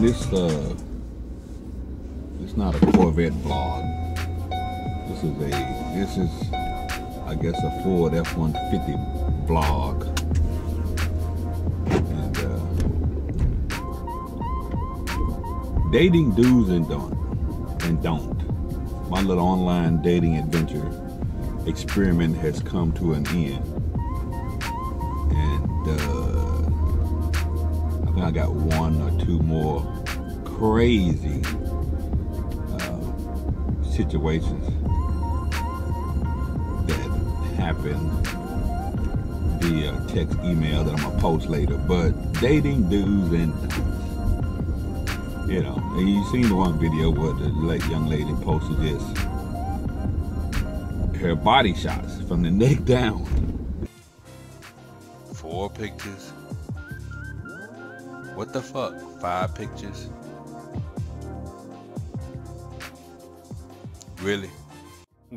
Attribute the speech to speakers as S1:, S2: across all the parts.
S1: this it's not a Corvette vlog. This is I guess a Ford F-150 vlog. And dating do's and don't. My little online dating adventure experiment has come to an end. And I think I got one or two more crazy situations that happen via text, email that I'm gonna post later. But dating do's and don'ts. You know, and you seen the one video where the young lady posted this, her body shots from the neck down. 4 pictures. What the fuck? 5 pictures? Really?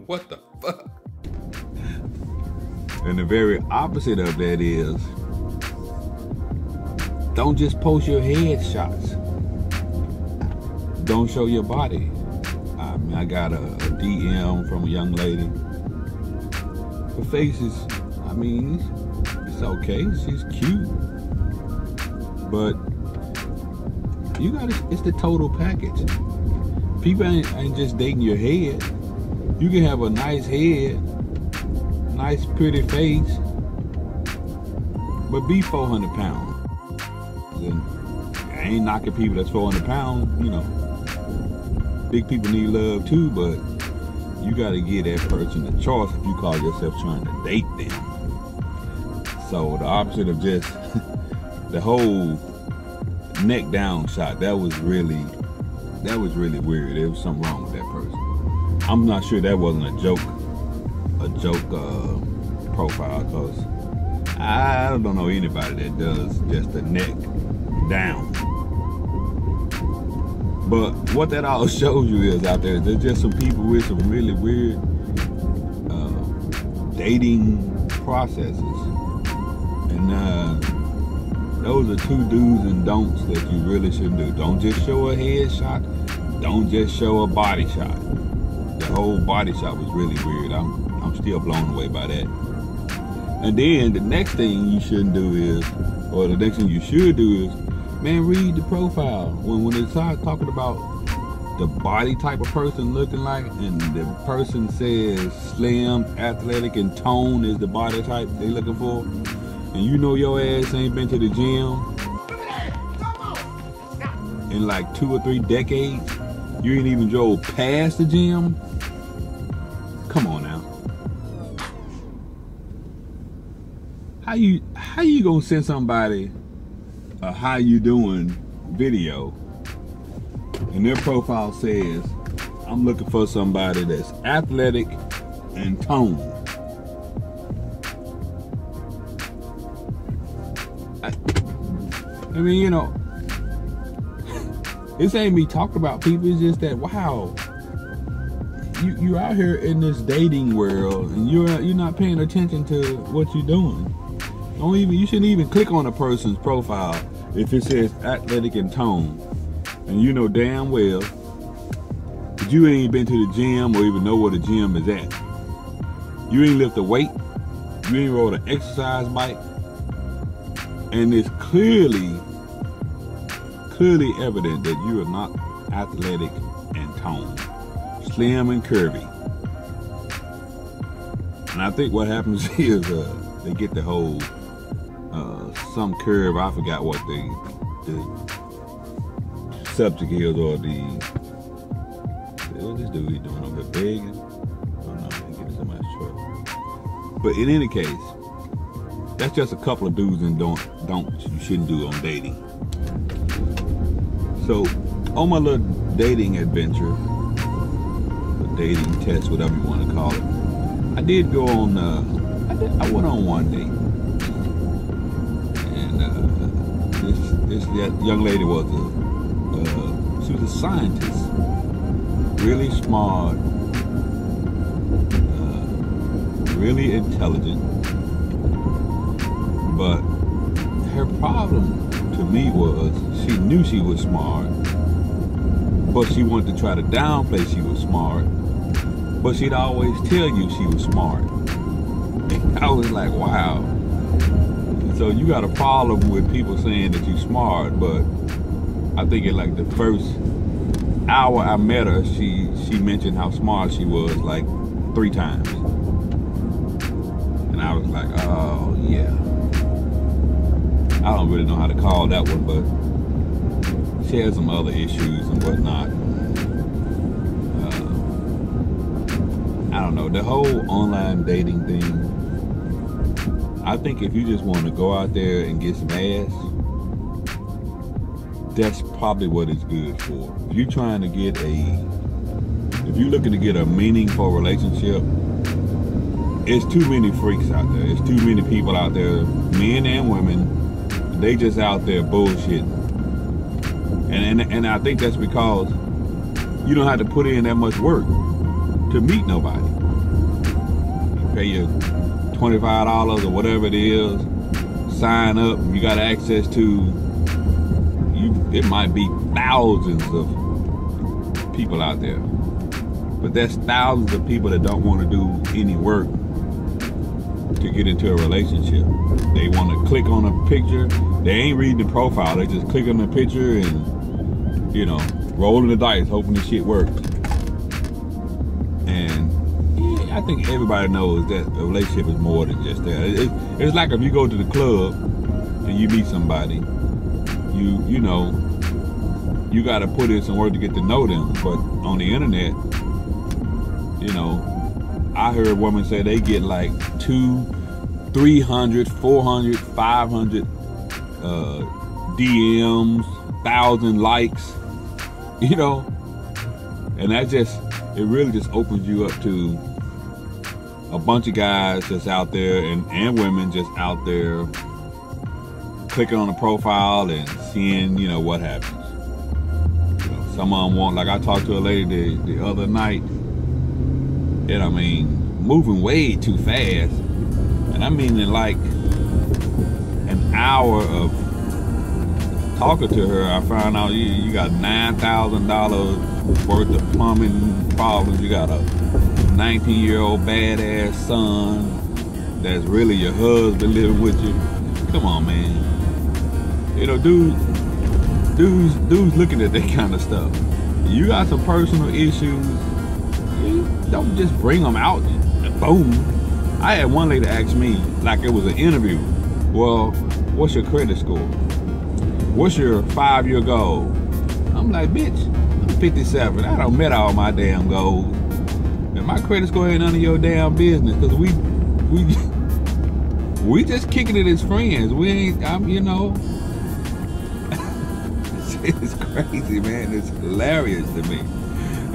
S1: What the fuck? And the very opposite of that is, don't just post your head shots. Don't show your body. I mean, I got a DM from a young lady. Her face is, I mean, it's okay. She's cute. But you gotta, it's the total package. People ain't just dating your head. You can have a nice head, nice pretty face, but be 400 pounds. And I ain't knocking people that's 400 pounds, you know. Big people need love too, but you gotta give that person a choice if you call yourself trying to date them. So the opposite of just the whole neck down shot, that was really weird. There was something wrong with that person. I'm not sure that wasn't a joke profile, because I don't know anybody that does just the neck down. But what that all shows you is out there's just some people with some really weird dating processes. And those are 2 do's and don'ts that you really shouldn't do. Don't just show a head shot. Don't just show a body shot. The whole body shot was really weird. I'm still blown away by that. And then the next thing you shouldn't do is, or the next thing you should do is, man, read the profile. When they start talking about the body type of person looking like, and the person says slim, athletic, and tone is the body type they looking for, and you know your ass ain't been to the gym in like 2 or 3 decades, you ain't even drove past the gym. Come on now. How you gonna send somebody a how you doing video and their profile says, I'm looking for somebody that's athletic and toned? I mean, you know, this ain't me talking about people, it's just that, wow, you out here in this dating world and you're not paying attention to what you're doing. You shouldn't even click on a person's profile if it says athletic and toned, and you know damn well that you ain't been to the gym or even know where the gym is at. You ain't lift a weight, you ain't rode an exercise bike, and it's clearly evident that you are not athletic and toned, slim and curvy. And I think what happens is they get the whole some curve. I forgot what the subject is, or what this dude doing over there begging. Oh no, he getting somebody's truck. But in any case, that's just a couple of do's and don'ts you shouldn't do on dating. So on my little dating adventure, or dating test, whatever you want to call it, I did go on. I went on one date. This young lady was she was a scientist, really smart, really intelligent, but her problem to me was she knew she was smart, but she wanted to try to downplay she was smart, but she'd always tell you she was smart. And I was like, wow. So you got a problem with people saying that you're smart, but I think in like the first hour I met her, she mentioned how smart she was like 3 times. And I was like, oh yeah. I don't really know how to call that one, but she had some other issues and whatnot. I don't know, the whole online dating thing, I think if you just want to go out there and get some ass, that's probably what it's good for. If you're trying to get if you're looking to get a meaningful relationship, it's too many freaks out there. It's too many people out there, men and women, they just out there bullshitting. And I think that's because you don't have to put in that much work to meet nobody. You pay your $25 or whatever it is, sign up, you got access to, it might be thousands of people out there. But there's thousands of people that don't want to do any work to get into a relationship. They want to click on a picture, they ain't reading the profile, they just click on the picture and, you know, rolling the dice, hoping the shit works. And I think everybody knows that a relationship is more than just that. It's like if you go to the club and you meet somebody, you know, you got to put in some work to get to know them. But on the internet, you know, I heard women say they get like 200, 300, 400, 500 DMs, 1,000 likes, you know, and that just, it really just opens you up to a bunch of guys just out there and women just out there clicking on the profile and seeing, you know, what happens. You know, some of them want, like I talked to a lady the other night, and I mean, moving way too fast. And I mean in like an hour of talking to her, I found out you got $9,000 worth of plumbing problems. You got a 19-year-old badass son that's really your husband living with you. Come on, man. You know, dudes looking at that kind of stuff. You got some personal issues, you don't just bring them out and boom. I had one lady ask me, like it was an interview, well, what's your credit score? What's your 5-year goal? I'm like, bitch, I'm 57. I done met all my damn goals. And my credit score ain't none of your damn business, because we just kicking it as friends. We ain't, you know, it's crazy, man. It's hilarious to me.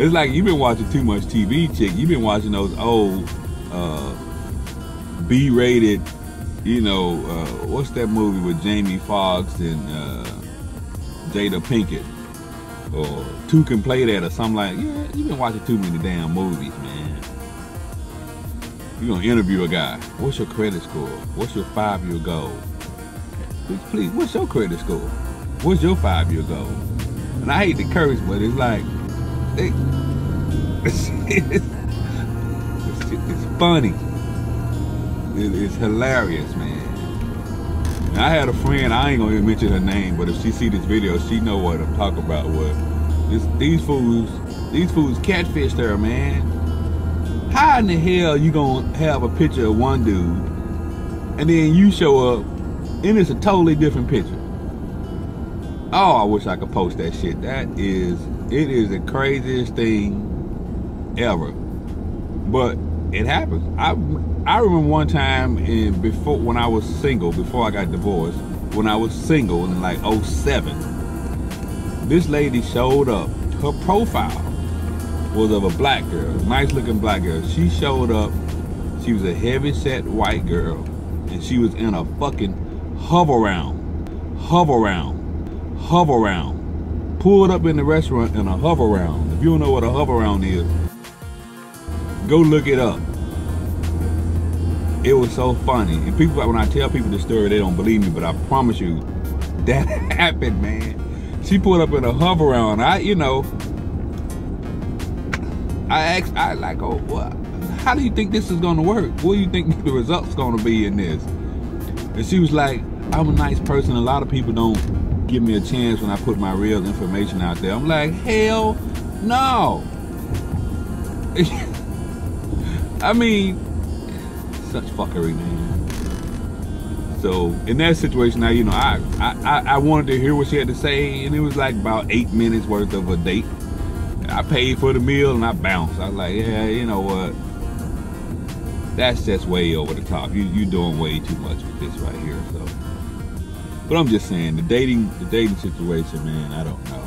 S1: It's like you've been watching too much TV, chick. You've been watching those old B-rated, you know, what's that movie with Jamie Foxx and Jada Pinkett? Or Two Can Play That or something like, yeah, you've been watching too many damn movies, man. You're gonna interview a guy. What's your credit score? What's your 5-year goal? Please, what's your credit score? What's your 5-year goal? And I hate to curse, but it's like, it's funny. It's hilarious, man. And I had a friend, I ain't gonna even mention her name, but if she see this video, she know what I'm talking about. These fools catfished her, man. How in the hell you gonna have a picture of one dude and then you show up and it's a totally different picture? Oh, I wish I could post that shit. It is the craziest thing ever. But it happens. I remember one time when I was single, before I got divorced, when I was single in like 07, this lady showed up. Her profile was of a black girl, nice looking black girl. She showed up, she was a heavy set white girl, and she was in a fucking hover round. Pulled up in the restaurant in a hover round. If you don't know what a hover round is, go look it up. It was so funny. And people, when I tell people the story, they don't believe me, but I promise you, that happened, man. She pulled up in a hover round. I asked, oh, what? How do you think this is gonna work? What do you think the results gonna be in this? And she was like, I'm a nice person. A lot of people don't give me a chance when I put my real information out there. I'm like, hell no. I mean, such fuckery, man. So in that situation, now, I wanted to hear what she had to say, and it was like about 8 minutes worth of a date. I paid for the meal and I bounced. I was like, yeah, you know what? That's just way over the top. You doing way too much with this right here. So, but I'm just saying, the dating situation, man. I don't know.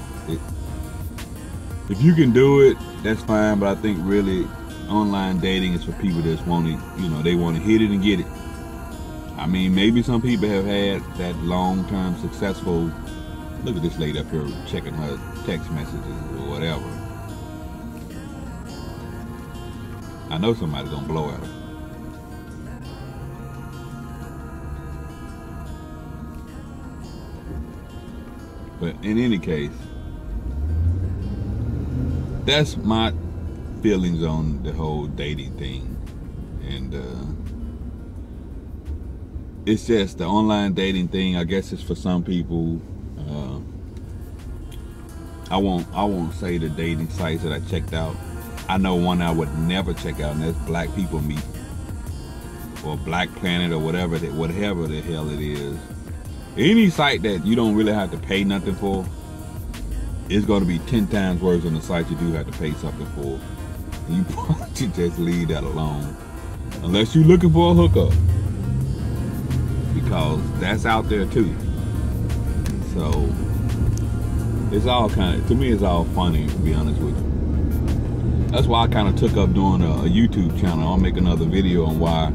S1: If you can do it, that's fine. But I think really, online dating is for people that want to, they want to hit it and get it. I mean, maybe some people have had that long-term successful. Look at this lady up here checking her text messages or whatever. I know somebody's gonna blow at her. But in any case, that's my feelings on the whole dating thing. And it's just the online dating thing. I guess it's for some people. I won't say the dating sites that I checked out. I know one I would never check out, and that's Black People Meet or Black Planet or whatever the hell it is. Any site that you don't really have to pay nothing for is going to be 10 times worse than the site you do have to pay something for. And you probably should just leave that alone, unless you're looking for a hookup, because that's out there too. So it's all to me, it's all funny, to be honest with you. That's why I kind of took up doing a YouTube channel. I'll make another video on why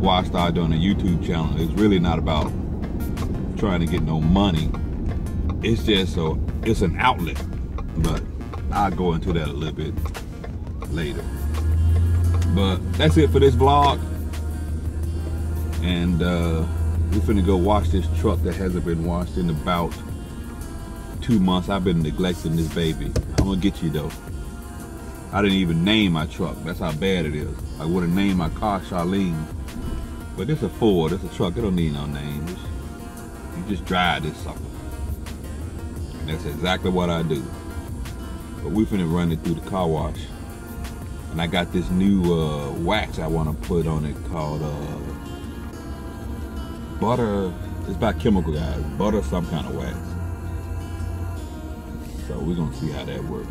S1: I started doing a YouTube channel. It's really not about trying to get no money. It's just it's an outlet. But I'll go into that a little bit later. But that's it for this vlog. And we're finna go wash this truck that hasn't been washed in about 2 months. I've been neglecting this baby. I'm gonna get you though. I didn't even name my truck. That's how bad it is. I would have named my car Charlene. But it's a Ford, it's a truck. It don't need no name. You just drive this sucker. And that's exactly what I do. But we finna run it through the car wash. And I got this new wax I wanna put on it called butter. It's by Chemical, guys. Butter some kind of wax. So we're gonna see how that works.